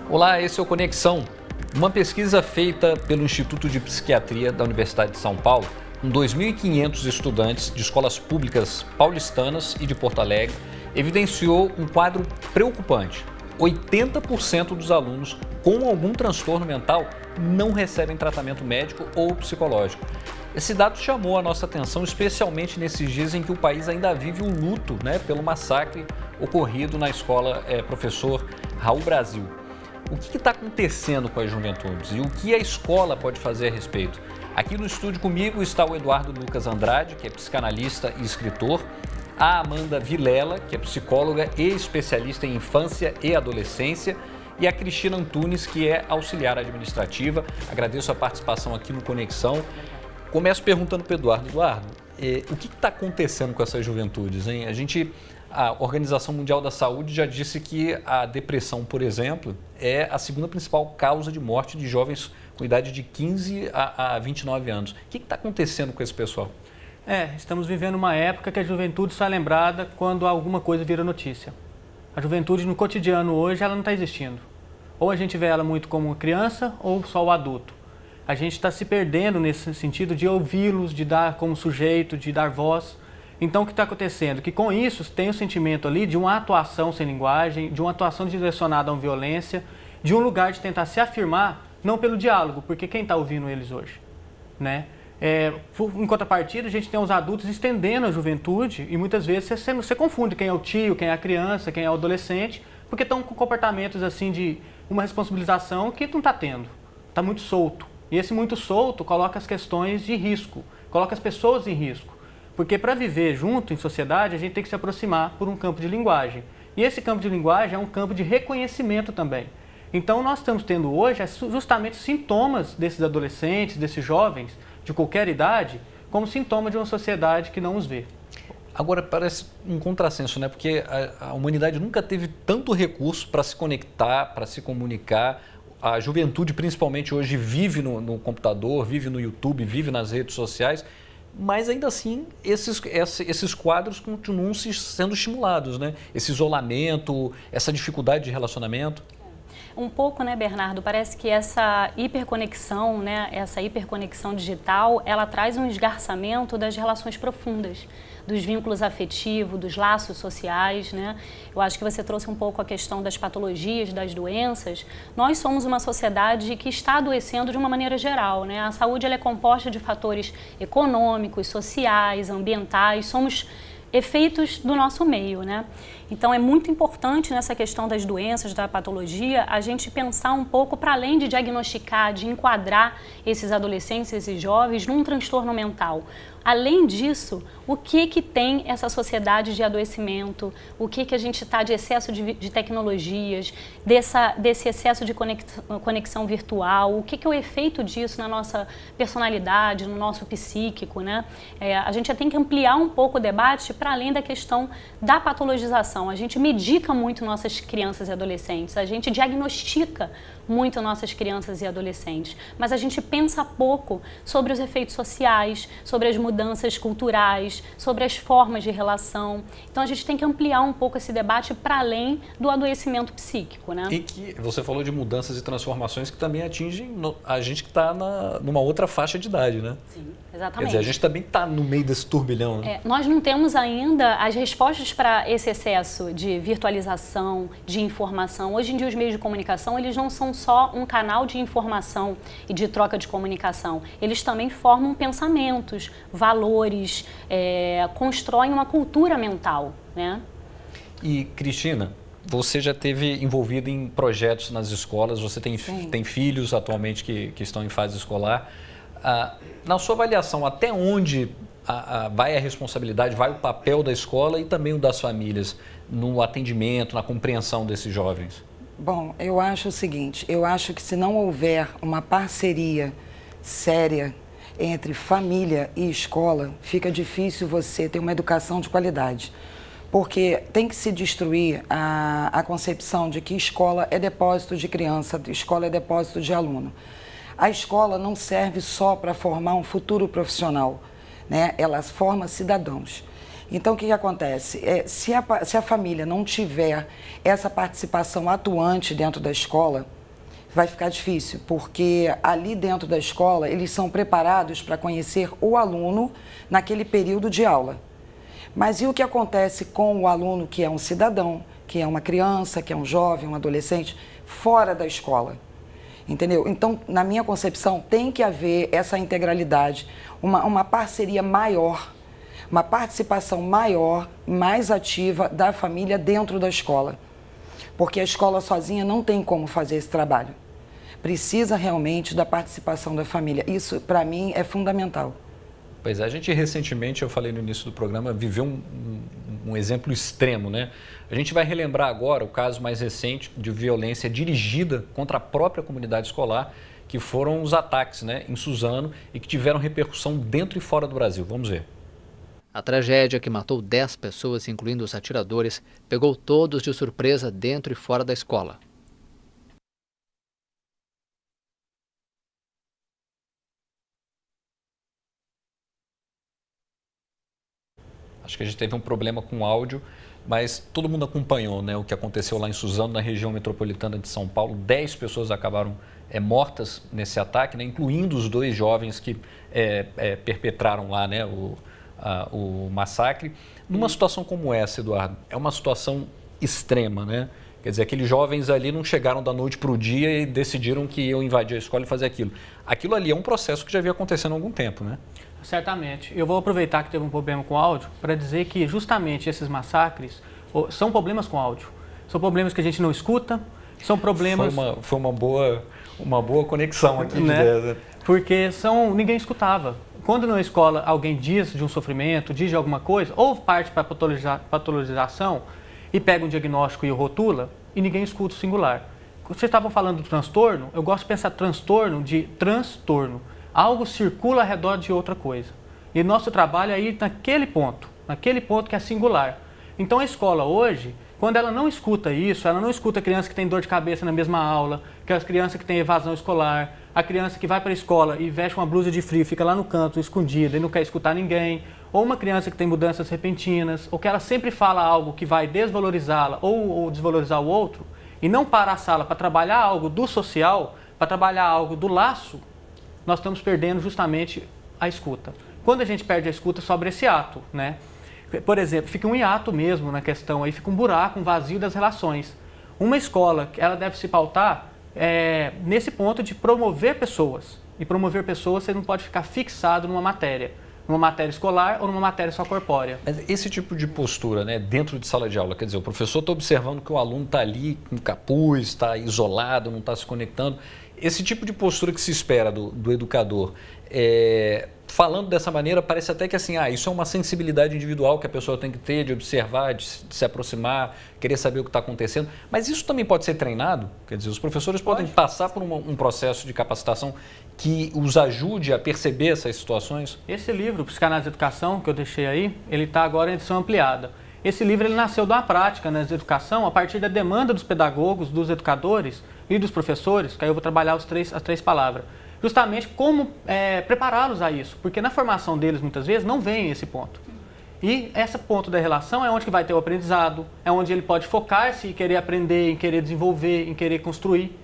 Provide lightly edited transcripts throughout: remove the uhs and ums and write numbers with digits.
Olá, esse é o Conexão. Uma pesquisa feita pelo Instituto de Psiquiatria da Universidade de São Paulo, com 2.500 estudantes de escolas públicas paulistanas e de Porto Alegre, evidenciou um quadro preocupante. 80% dos alunos com algum transtorno mental não recebem tratamento médico ou psicológico. Esse dado chamou a nossa atenção, especialmente nesses dias em que o país ainda vive o luto, pelo massacre ocorrido na escola Professor Raul Brasil. O que está acontecendo com as juventudes e o que a escola pode fazer a respeito? Aqui no estúdio comigo está o Eduardo Lucas Andrade, que é psicanalista e escritor, a Amanda Vilela, que é psicóloga e especialista em infância e adolescência, e a Cristina Antunes, que é auxiliar administrativa. Agradeço a participação aqui no Conexão. Começo perguntando para o Eduardo. Eduardo, o que está acontecendo com essas juventudes, hein? A Organização Mundial da Saúde já disse que a depressão, por exemplo, é a segunda principal causa de morte de jovens com idade de 15 a 29 anos. O que está acontecendo com esse pessoal? Estamos vivendo uma época que a juventude só é lembrada quando alguma coisa vira notícia. A juventude no cotidiano hoje, ela não está existindo. Ou a gente vê ela muito como uma criança ou só o adulto. A gente está se perdendo nesse sentido de ouvi-los, de dar como sujeito, de dar voz. Então, o que está acontecendo? Que com isso tem o sentimento ali de uma atuação sem linguagem, de uma atuação direcionada a uma violência, de um lugar de tentar se afirmar, não pelo diálogo, porque quem está ouvindo eles hoje, em contrapartida, a gente tem os adultos estendendo a juventude e muitas vezes você confunde quem é o tio, quem é a criança, quem é o adolescente, porque estão com comportamentos assim de uma responsabilização que não está tendo, está muito solto. E esse muito solto coloca as questões de risco, coloca as pessoas em risco. Porque para viver junto em sociedade, a gente tem que se aproximar por um campo de linguagem. E esse campo de linguagem é um campo de reconhecimento também. Então, nós estamos tendo hoje justamente sintomas desses adolescentes, desses jovens, de qualquer idade, como sintoma de uma sociedade que não os vê. Agora, parece um contrassenso, Porque a humanidade nunca teve tanto recurso para se conectar, para se comunicar. A juventude, principalmente hoje, vive no computador, vive no YouTube, vive nas redes sociais. Mas ainda assim, esses quadros continuam sendo estimulados, Esse isolamento, essa dificuldade de relacionamento. Um pouco, Bernardo? Parece que essa hiperconexão, essa hiperconexão digital, ela traz um esgarçamento das relações profundas, dos vínculos afetivos, dos laços sociais, Eu acho que você trouxe um pouco a questão das patologias, das doenças. Nós somos uma sociedade que está adoecendo de uma maneira geral, A saúde ela é composta de fatores econômicos, sociais, ambientais, somos efeitos do nosso meio, Então é muito importante nessa questão das doenças, da patologia, a gente pensar um pouco para além de diagnosticar, de enquadrar esses adolescentes, esses jovens num transtorno mental. Além disso, o que tem essa sociedade de adoecimento, o que a gente está de excesso de tecnologias, desse excesso de conexão virtual, o que é o efeito disso na nossa personalidade, no nosso psíquico, A gente já tem que ampliar um pouco o debate para além da questão da patologização. A gente medica muito nossas crianças e adolescentes, a gente diagnostica muito nossas crianças e adolescentes, mas a gente pensa pouco sobre os efeitos sociais, sobre as mudanças culturais, sobre as formas de relação. Então a gente tem que ampliar um pouco esse debate para além do adoecimento psíquico, E que você falou de mudanças e transformações que também atingem a gente que está numa outra faixa de idade, Sim, exatamente. Quer dizer, a gente também está no meio desse turbilhão, Nós não temos ainda as respostas para esse excesso de virtualização, de informação. Hoje em dia os meios de comunicação, eles não são só um canal de informação e de troca de comunicação. Eles também formam pensamentos, valores, constroem uma cultura mental, E, Cristina, você já esteve envolvida em projetos nas escolas, você tem filhos atualmente que estão em fase escolar. Na sua avaliação, até onde vai a responsabilidade, vai o papel da escola e também o das famílias no atendimento, na compreensão desses jovens? Bom, eu acho o seguinte, eu acho que se não houver uma parceria séria entre família e escola, fica difícil você ter uma educação de qualidade. Porque tem que se destruir a concepção de que escola é depósito de criança, escola é depósito de aluno. A escola não serve só para formar um futuro profissional, Ela forma cidadãos. Então, o que acontece? Se a família não tiver essa participação atuante dentro da escola, vai ficar difícil, porque ali dentro da escola eles são preparados para conhecer o aluno naquele período de aula. Mas e o que acontece com o aluno que é um cidadão, que é uma criança, que é um jovem, um adolescente, fora da escola? Entendeu? Então, na minha concepção, tem que haver essa integralidade, uma parceria maior, uma participação maior, mais ativa da família dentro da escola. Porque a escola sozinha não tem como fazer esse trabalho. Precisa realmente da participação da família. Isso, para mim, é fundamental. Pois é, a gente recentemente, eu falei no início do programa, viveu um exemplo extremo, né? A gente vai relembrar agora o caso mais recente de violência dirigida contra a própria comunidade escolar, que foram os ataques, né, em Suzano e que tiveram repercussão dentro e fora do Brasil. Vamos ver. A tragédia, que matou 10 pessoas, incluindo os atiradores, pegou todos de surpresa dentro e fora da escola. Acho que a gente teve um problema com o áudio, mas todo mundo acompanhou, né, o que aconteceu lá em Suzano, na região metropolitana de São Paulo. 10 pessoas acabaram mortas nesse ataque, né, incluindo os 2 jovens que perpetraram lá, né, o massacre. Numa situação como essa, Eduardo, é uma situação extrema, né? Quer dizer, aqueles jovens ali não chegaram da noite para o dia e decidiram que iam invadir a escola e fazer aquilo. Aquilo ali é um processo que já vinha acontecendo há algum tempo, né? Certamente. Eu vou aproveitar que teve um problema com o áudio para dizer que justamente esses massacres são problemas com áudio. São problemas que a gente não escuta, são problemas... Foi uma boa conexão aqui, né? De ideias. Porque ninguém escutava. Quando na escola alguém diz de um sofrimento, diz de alguma coisa, ou parte para patologização e pega um diagnóstico e o rotula, e ninguém escuta o singular. Vocês estavam falando do transtorno, eu gosto de pensar transtorno de transtorno. Algo circula ao redor de outra coisa. E nosso trabalho é ir naquele ponto que é singular. Então a escola hoje, quando ela não escuta isso, ela não escuta a criança que tem dor de cabeça na mesma aula, que as crianças que tem evasão escolar, a criança que vai para a escola e veste uma blusa de frio, fica lá no canto, escondida e não quer escutar ninguém, ou uma criança que tem mudanças repentinas, ou que ela sempre fala algo que vai desvalorizá-la ou desvalorizar o outro, e não para a sala para trabalhar algo do social, para trabalhar algo do laço, nós estamos perdendo justamente a escuta. Quando a gente perde a escuta, sobra esse ato, né? Por exemplo, fica um hiato mesmo na questão, aí fica um buraco, um vazio das relações. Uma escola, ela deve se pautar nesse ponto de promover pessoas. E promover pessoas, você não pode ficar fixado numa matéria escolar ou numa matéria só corpórea. Mas esse tipo de postura, né, dentro de sala de aula, quer dizer, o professor está observando que o aluno está ali com capuz, está isolado, não está se conectando. Esse tipo de postura que se espera do educador, falando dessa maneira, parece até que assim, isso é uma sensibilidade individual que a pessoa tem que ter, de observar, de se aproximar, querer saber o que está acontecendo. Mas isso também pode ser treinado? Quer dizer, os professores podem passar por um processo de capacitação que os ajude a perceber essas situações? Esse livro, Psicanálise da Educação, que eu deixei aí, ele está agora em edição ampliada. Esse livro ele nasceu da prática, né, de educação a partir da demanda dos pedagogos, dos educadores e dos professores, que aí eu vou trabalhar as três palavras. Justamente como prepará-los a isso, porque na formação deles muitas vezes não vem esse ponto. E esse ponto da relação é onde que vai ter o aprendizado, é onde ele pode focar-se em querer aprender, em querer desenvolver, em querer construir.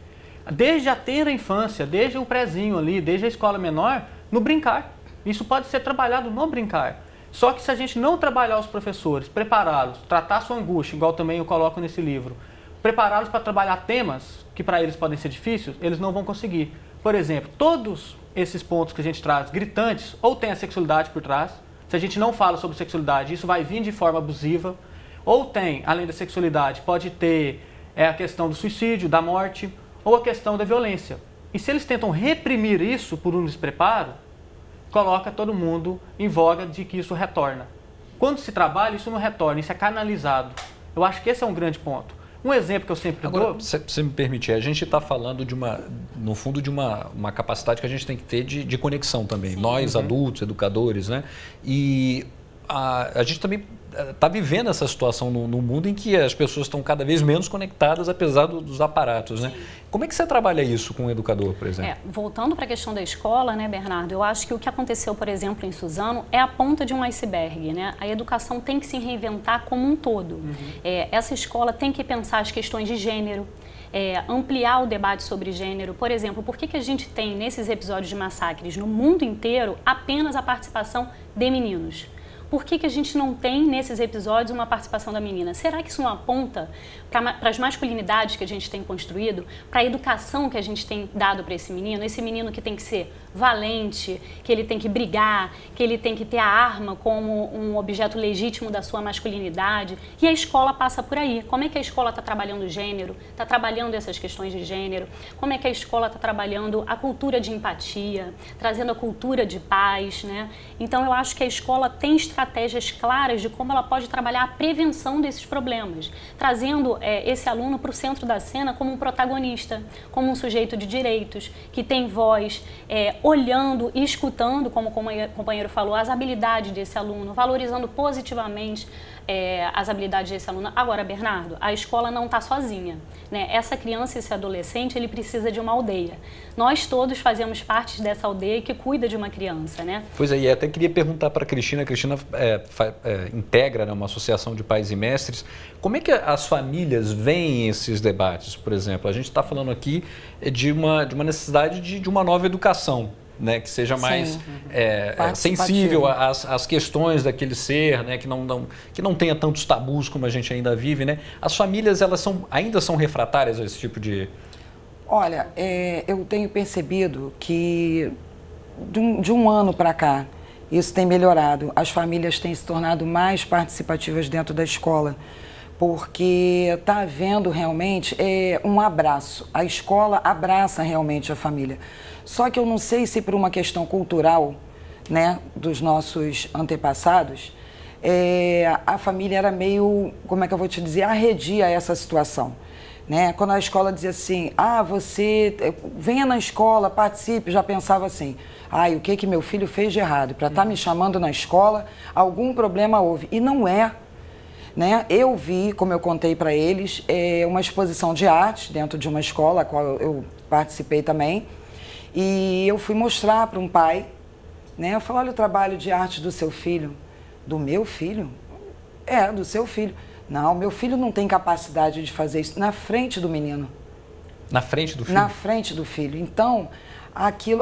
Desde a tenra infância, desde o prézinho ali, desde a escola menor, no brincar. Isso pode ser trabalhado no brincar. Só que se a gente não trabalhar os professores, prepará-los, tratar a sua angústia, igual também eu coloco nesse livro, prepará-los para trabalhar temas que para eles podem ser difíceis, eles não vão conseguir. Por exemplo, todos esses pontos que a gente traz gritantes, ou tem a sexualidade por trás, se a gente não fala sobre sexualidade, isso vai vir de forma abusiva, ou tem, além da sexualidade, pode ter a questão do suicídio, da morte, ou a questão da violência. E se eles tentam reprimir isso por um despreparo, coloca todo mundo em voga de que isso retorna. Quando se trabalha, isso não retorna, isso é canalizado. Eu acho que esse é um grande ponto. Um exemplo que eu sempre dou... Se você me permitir, a gente está falando no fundo, de uma capacidade que a gente tem que ter de conexão também. Sim. Nós, adultos, educadores, né? E a gente também está vivendo essa situação no mundo em que as pessoas estão cada vez menos conectadas, apesar dos aparatos, né? Sim. Como é que você trabalha isso com o educador, por exemplo? Voltando para a questão da escola, né, Bernardo, eu acho que o que aconteceu, por exemplo, em Suzano é a ponta de um iceberg, né? A educação tem que se reinventar como um todo. Essa escola tem que pensar as questões de gênero, ampliar o debate sobre gênero. Por exemplo, por que a gente tem nesses episódios de massacres no mundo inteiro apenas a participação de meninos? Por que a gente não tem nesses episódios uma participação da menina? Será que isso não aponta para as masculinidades que a gente tem construído, para a educação que a gente tem dado para esse menino que tem que ser valente, que ele tem que brigar, que ele tem que ter a arma como um objeto legítimo da sua masculinidade? E a escola passa por aí. Como é que a escola está trabalhando o gênero, está trabalhando essas questões de gênero? Como é que a escola está trabalhando a cultura de empatia, trazendo a cultura de paz, né? Então, eu acho que a escola tem estratégias claras de como ela pode trabalhar a prevenção desses problemas, trazendo esse aluno para o centro da cena como um protagonista, como um sujeito de direitos, que tem voz, olhando e escutando, como o companheiro falou, as habilidades desse aluno, valorizando positivamente as habilidades desse aluno. Agora, Bernardo, a escola não está sozinha, né? Essa criança, esse adolescente, ele precisa de uma aldeia. Nós todos fazemos parte dessa aldeia que cuida de uma criança, né? Pois é, e até queria perguntar para a Cristina. A Cristina integra, né, uma associação de pais e mestres. Como é que as famílias veem esses debates, por exemplo? A gente está falando aqui de uma necessidade de uma nova educação, né, que seja mais sensível às questões daquele ser, né, que não tenha tantos tabus como a gente ainda vive, né? As famílias, elas ainda são refratárias a esse tipo de... Olha, eu tenho percebido que de um ano para cá isso tem melhorado. As famílias têm se tornado mais participativas dentro da escola, porque está havendo realmente um abraço. A escola abraça realmente a família. Só que eu não sei se por uma questão cultural, né, dos nossos antepassados, a família era meio, como é que eu vou te dizer, arredia a essa situação. Né? Quando a escola dizia assim, você venha na escola, participe, já pensava assim, o que meu filho fez de errado? Para estar me chamando na escola, algum problema houve. E não é. Né? Eu vi, como eu contei para eles, uma exposição de arte dentro de uma escola, a qual eu participei também. E eu fui mostrar para um pai, né? Eu falei, olha o trabalho de arte do seu filho. Do meu filho? Do seu filho. Não, meu filho não tem capacidade de fazer isso na frente do menino. Na frente do filho? Na frente do filho. Então,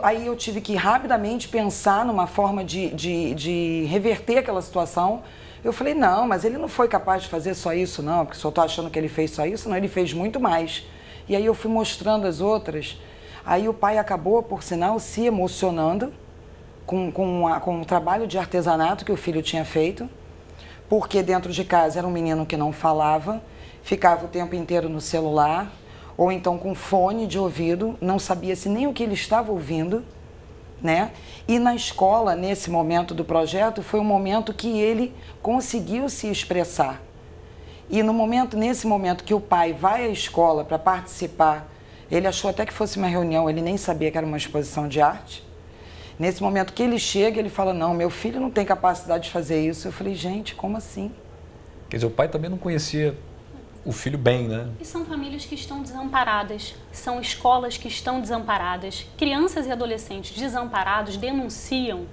aí eu tive que rapidamente pensar numa forma de reverter aquela situação. Eu falei, não, mas ele não foi capaz de fazer só isso, não, porque só estou achando que ele fez só isso, não, ele fez muito mais. E aí eu fui mostrando as outras. Aí o pai acabou, por sinal, se emocionando com o trabalho de artesanato que o filho tinha feito, porque dentro de casa era um menino que não falava, ficava o tempo inteiro no celular, ou então com fone de ouvido, não sabia se nem o que ele estava ouvindo, né? E na escola, nesse momento do projeto, foi um momento que ele conseguiu se expressar. E nesse momento que o pai vai à escola para participar, ele achou até que fosse uma reunião, ele nem sabia que era uma exposição de arte. Nesse momento que ele chega, ele fala, não, meu filho não tem capacidade de fazer isso. Eu falei, gente, como assim? Quer dizer, o pai também não conhecia o filho bem, né? E são famílias que estão desamparadas, são escolas que estão desamparadas. Crianças e adolescentes desamparados denunciam,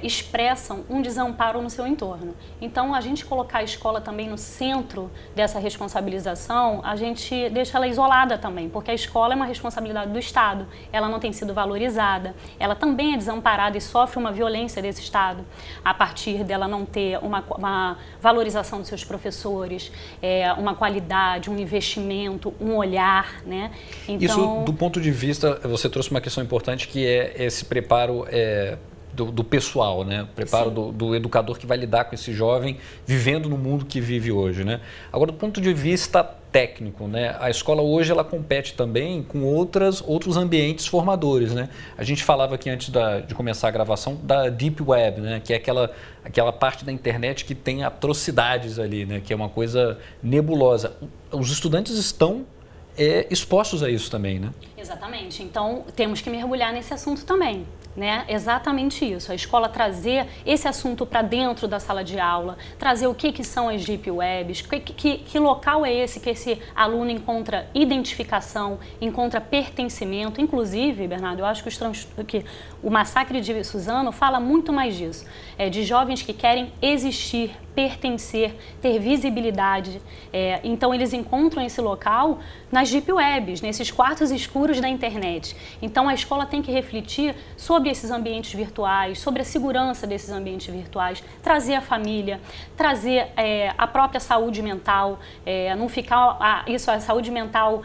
expressam um desamparo no seu entorno. Então, a gente colocar a escola também no centro dessa responsabilização, a gente deixa ela isolada também, porque a escola é uma responsabilidade do Estado, ela não tem sido valorizada, ela também é desamparada e sofre uma violência desse Estado, a partir dela não ter uma valorização dos seus professores, uma qualidade, um investimento, um olhar, né? Então... Isso, do ponto de vista, você trouxe uma questão importante, que é esse preparo... Do pessoal, né? Preparo do educador que vai lidar com esse jovem vivendo no mundo que vive hoje, né? Agora, do ponto de vista técnico, né? A escola hoje ela compete também com outros ambientes formadores, né? A gente falava aqui antes de começar a gravação da Deep Web, né? Que é aquela parte da internet que tem atrocidades ali, né? Que é uma coisa nebulosa. Os estudantes estão expostos a isso também, né? Exatamente. Então, temos que mergulhar nesse assunto também. né? Exatamente isso, a escola trazer esse assunto para dentro da sala de aula, trazer o que são as Deep Webs, que local é esse que esse aluno encontra identificação, encontra pertencimento. Inclusive, Bernardo, eu acho que o massacre de Suzano fala muito mais disso, de jovens que querem existir, pertencer, ter visibilidade. Então eles encontram esse local nas Deep Webs, nesses quartos escuros da internet. Então a escola tem que refletir sobre esses ambientes virtuais, sobre a segurança desses ambientes virtuais, trazer a família, trazer a própria saúde mental, não ficar a saúde mental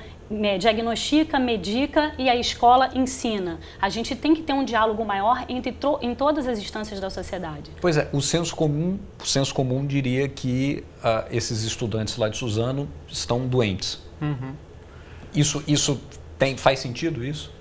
diagnostica, medica e a escola ensina. A gente tem que ter um diálogo maior em todas as instâncias da sociedade. Pois é, o senso comum diria que esses estudantes lá de Suzano estão doentes. Uhum. Isso faz sentido, isso?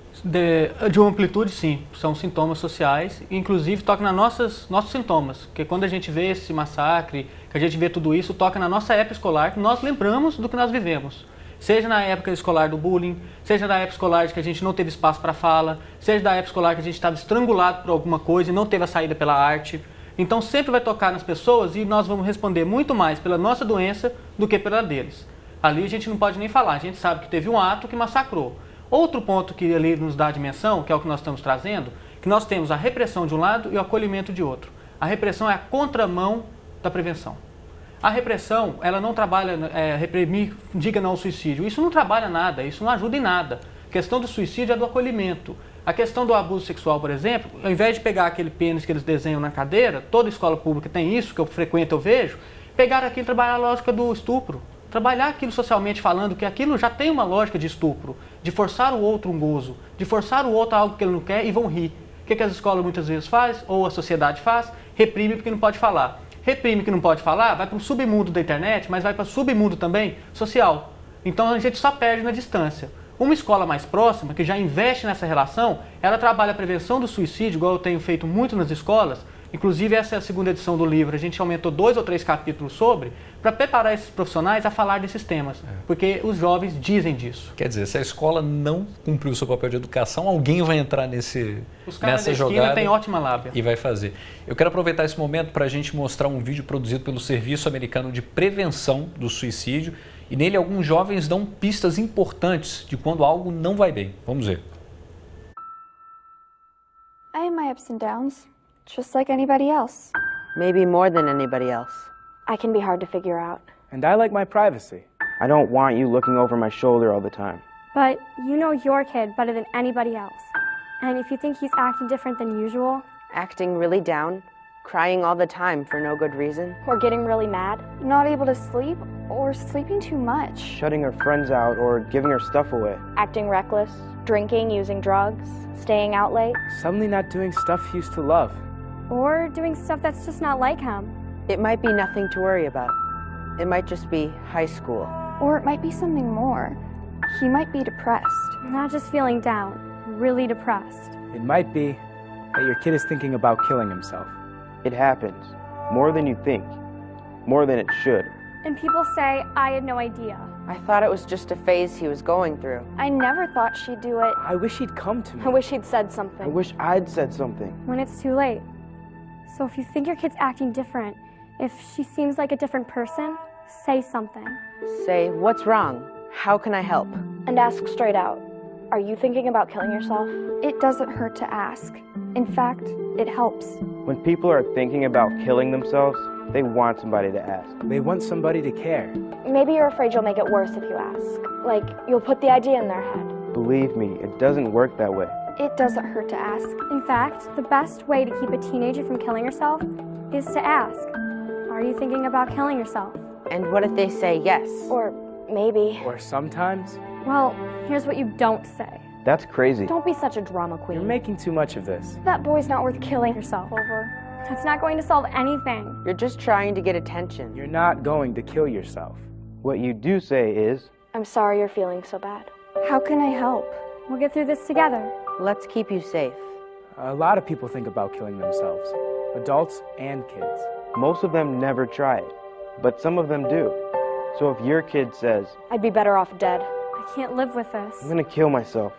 De uma amplitude, sim. São sintomas sociais, inclusive toca nos nossos sintomas, porque quando a gente vê esse massacre, que a gente vê tudo isso, toca na nossa época escolar, que nós lembramos do que nós vivemos. Seja na época escolar do bullying, seja na época escolar de que a gente não teve espaço para fala, seja na época escolar que a gente estava estrangulado por alguma coisa e não teve a saída pela arte. Então sempre vai tocar nas pessoas e nós vamos responder muito mais pela nossa doença do que pela deles. Ali a gente não pode nem falar, a gente sabe que teve um ato que massacrou. Outro ponto que ali nos dá a dimensão, que é o que nós estamos trazendo, que nós temos a repressão de um lado e o acolhimento de outro. A repressão é a contramão da prevenção. A repressão, ela não trabalha, reprimir, diga não ao suicídio. Isso não trabalha nada, isso não ajuda em nada. A questão do suicídio é do acolhimento. A questão do abuso sexual, por exemplo, ao invés de pegar aquele pênis que eles desenham na cadeira, toda escola pública tem isso, que eu frequento, eu vejo, pegar aquilo e trabalhar a lógica do estupro. Trabalhar aquilo socialmente falando, que aquilo já tem uma lógica de estupro, de forçar o outro um gozo, de forçar o outro a algo que ele não quer e vão rir. O que as escolas muitas vezes fazem, ou a sociedade faz? Reprime porque não pode falar. Reprime que não pode falar, vai para o submundo da internet, mas vai para o submundo também social. Então a gente só perde na distância. Uma escola mais próxima, que já investe nessa relação, ela trabalha a prevenção do suicídio, igual eu tenho feito muito nas escolas. Inclusive essa é a segunda edição do livro, a gente aumentou 2 ou 3 capítulos sobre, para preparar esses profissionais a falar desses temas, porque os jovens dizem disso. Quer dizer, se a escola não cumpriu o seu papel de educação, alguém vai entrar Os caras da esquina jogada têm ótima lábia. E vai fazer. Eu quero aproveitar esse momento para a gente mostrar um vídeo produzido pelo Serviço Americano de Prevenção do Suicídio, e nele alguns jovens dão pistas importantes de quando algo não vai bem. Vamos ver. I have my ups and downs. Just like anybody else. Maybe more than anybody else. I can be hard to figure out. And I like my privacy. I don't want you looking over my shoulder all the time. But you know your kid better than anybody else. And if you think he's acting different than usual... Acting really down, crying all the time for no good reason. Or getting really mad, not able to sleep, or sleeping too much. Shutting her friends out or giving her stuff away. Acting reckless, drinking, using drugs, staying out late. Suddenly not doing stuff he used to love. Or doing stuff that's just not like him. It might be nothing to worry about. It might just be high school. Or it might be something more. He might be depressed. Not just feeling down, really depressed. It might be that your kid is thinking about killing himself. It happens. More than you think. More than it should. And people say, I had no idea. I thought it was just a phase he was going through. I never thought she'd do it. I wish he'd come to me. I wish he'd said something. I wish I'd said something. When it's too late. So if you think your kid's acting different, if she seems like a different person, say something. Say, what's wrong? How can I help? And ask straight out. Are you thinking about killing yourself? It doesn't hurt to ask. In fact, it helps. When people are thinking about killing themselves, they want somebody to ask. They want somebody to care. Maybe you're afraid you'll make it worse if you ask. Like, you'll put the idea in their head. Believe me, it doesn't work that way. It doesn't hurt to ask. In fact, the best way to keep a teenager from killing herself is to ask, are you thinking about killing yourself? And what if they say yes? Or maybe. Or sometimes. Well, here's what you don't say. That's crazy. Don't be such a drama queen. You're making too much of this. That boy's not worth killing yourself over. That's not going to solve anything. You're just trying to get attention. You're not going to kill yourself. What you do say is, I'm sorry you're feeling so bad. How can I help? We'll get through this together. Let's keep you safe. A lot of people think about killing themselves. Adults and kids. Most of them never try it, but some of them do. So if your kid says, I'd be better off dead. I can't live with this. I'm gonna kill myself,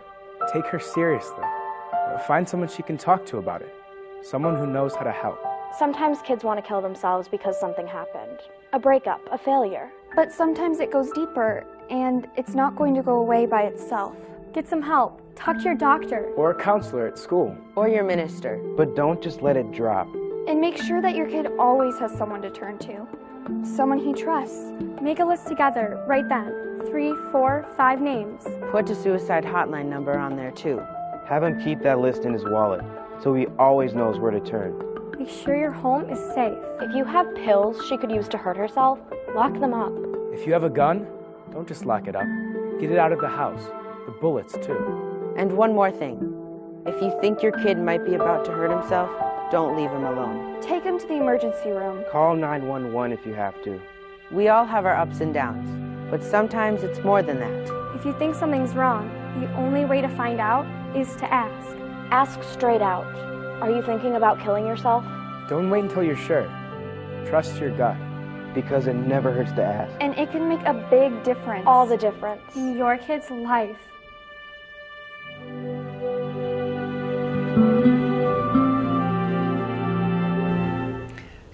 take her seriously. find someone she can talk to about it. Someone who knows how to help. Sometimes kids want to kill themselves because something happened. A breakup, a failure. But sometimes it goes deeper, and it's not going to go away by itself. Get some help. Talk to your doctor. Or a counselor at school. Or your minister. But don't just let it drop. And make sure that your kid always has someone to turn to. Someone he trusts. Make a list together, right then. 3, 4, 5 names. Put a suicide hotline number on there too. Have him keep that list in his wallet, so he always knows where to turn. Make sure your home is safe. If you have pills she could use to hurt herself, lock them up. If you have a gun, don't just lock it up. Get it out of the house. The bullets, too. And one more thing. If you think your kid might be about to hurt himself, don't leave him alone. Take him to the emergency room. Call 911 if you have to. We all have our ups and downs, but sometimes it's more than that. If you think something's wrong, the only way to find out is to ask. Ask straight out. Are you thinking about killing yourself? Don't wait until you're sure. Trust your gut, because it never hurts to ask. And it can make a big difference. All the difference. In your kid's life.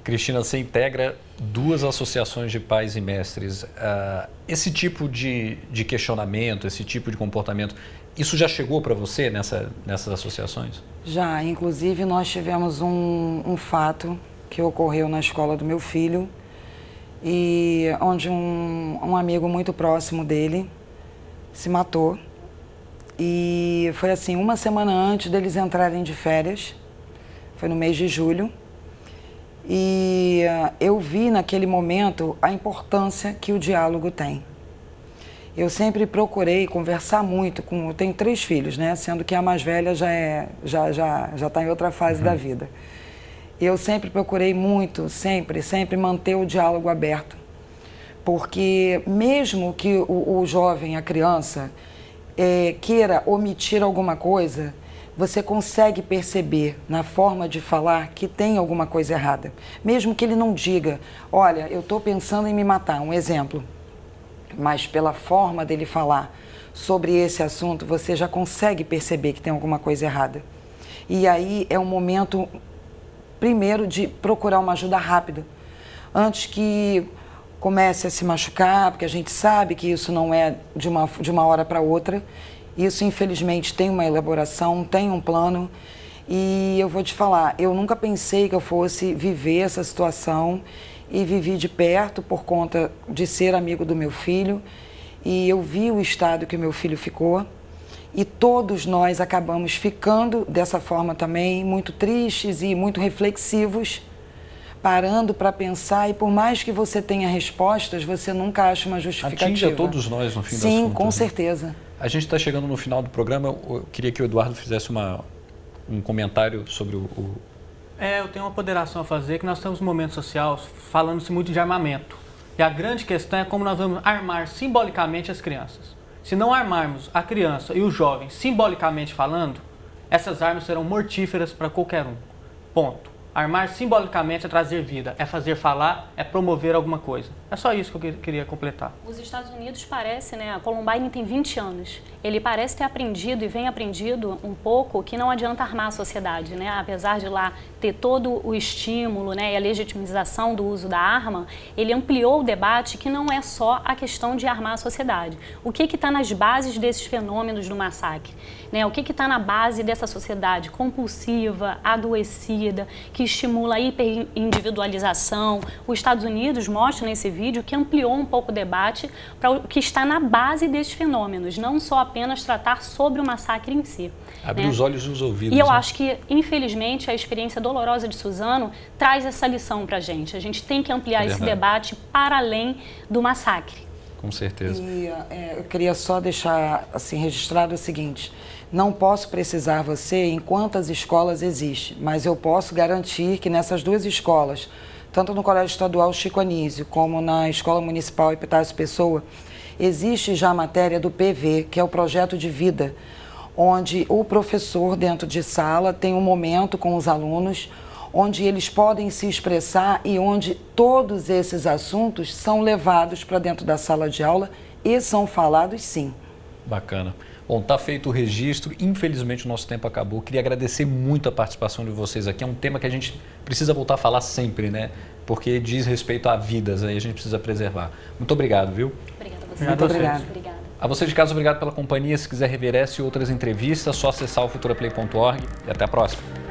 Cristina, você integra 2 associações de pais e mestres. Esse tipo de questionamento, esse tipo de comportamento, isso já chegou para você nessas associações? Já, inclusive nós tivemos um fato que ocorreu na escola do meu filho, e onde um amigo muito próximo dele se matou. E foi assim, uma semana antes deles entrarem de férias, foi no mês de julho. E eu vi naquele momento a importância que o diálogo tem. Eu sempre procurei conversar muito com... Eu tenho 3 filhos, né? Sendo que a mais velha já está em outra fase da vida. Eu sempre procurei muito, sempre manter o diálogo aberto. Porque mesmo que o jovem, a criança, queira omitir alguma coisa, você consegue perceber na forma de falar que tem alguma coisa errada. Mesmo que ele não diga, olha, eu estou pensando em me matar, um exemplo. Mas pela forma dele falar sobre esse assunto, você já consegue perceber que tem alguma coisa errada. E aí é um momento, primeiro, de procurar uma ajuda rápida, antes que comece a se machucar, porque a gente sabe que isso não é de uma hora para outra. Isso, infelizmente, tem uma elaboração, tem um plano. E eu vou te falar, eu nunca pensei que eu fosse viver essa situação, e vivi de perto por conta de ser amigo do meu filho. E eu vi o estado que o meu filho ficou. E todos nós acabamos ficando dessa forma também, muito tristes e muito reflexivos, parando para pensar. E por mais que você tenha respostas, você nunca acha uma justificativa. Atinge a todos nós, no fim das contas. Sim, com certeza. A gente está chegando no final do programa. Eu queria que o Eduardo fizesse um comentário sobre eu tenho uma ponderação a fazer, que nós estamos num momento social falando-se muito de armamento. E a grande questão é como nós vamos armar simbolicamente as crianças. Se não armarmos a criança e o jovem simbolicamente falando, essas armas serão mortíferas para qualquer um. Ponto. Armar simbolicamente é trazer vida, é fazer falar, é promover alguma coisa. É só isso que eu queria completar. Os Estados Unidos parece, né, a Columbine tem 20 anos. Ele parece ter aprendido e vem aprendido um pouco que não adianta armar a sociedade, né? Apesar de lá ter todo o estímulo, né, e a legitimização do uso da arma, ele ampliou o debate que não é só a questão de armar a sociedade. O que está nas bases desses fenômenos do massacre? Né? O que está na base dessa sociedade compulsiva, adoecida, que estimula a hiperindividualização? Os Estados Unidos mostram nesse vídeo que ampliou um pouco o debate para o que está na base desses fenômenos, não só apenas tratar sobre o massacre em si. Abrir os olhos e os ouvidos. E eu acho que, infelizmente, a experiência dolorosa de Suzano traz essa lição para a gente. A gente tem que ampliar esse debate para além do massacre. Com certeza. E eu queria só deixar assim, registrado o seguinte: não posso precisar você em quantas escolas existe, mas eu posso garantir que nessas 2 escolas, tanto no Colégio Estadual Chico Anísio, como na Escola Municipal Epitácio Pessoa, existe já a matéria do PV, que é o Projeto de Vida, onde o professor, dentro de sala, tem um momento com os alunos, onde eles podem se expressar e onde todos esses assuntos são levados para dentro da sala de aula e são falados, sim. Bacana. Bom, tá feito o registro. Infelizmente o nosso tempo acabou. Queria agradecer muito a participação de vocês aqui. É um tema que a gente precisa voltar a falar sempre, né? Porque diz respeito a vidas, aí a gente precisa preservar. Muito obrigado, viu? Obrigada a você. Muito obrigado. Obrigada. A você de casa, obrigado pela companhia. Se quiser rever essa e outras entrevistas, é só acessar o futuraplay.org e até a próxima.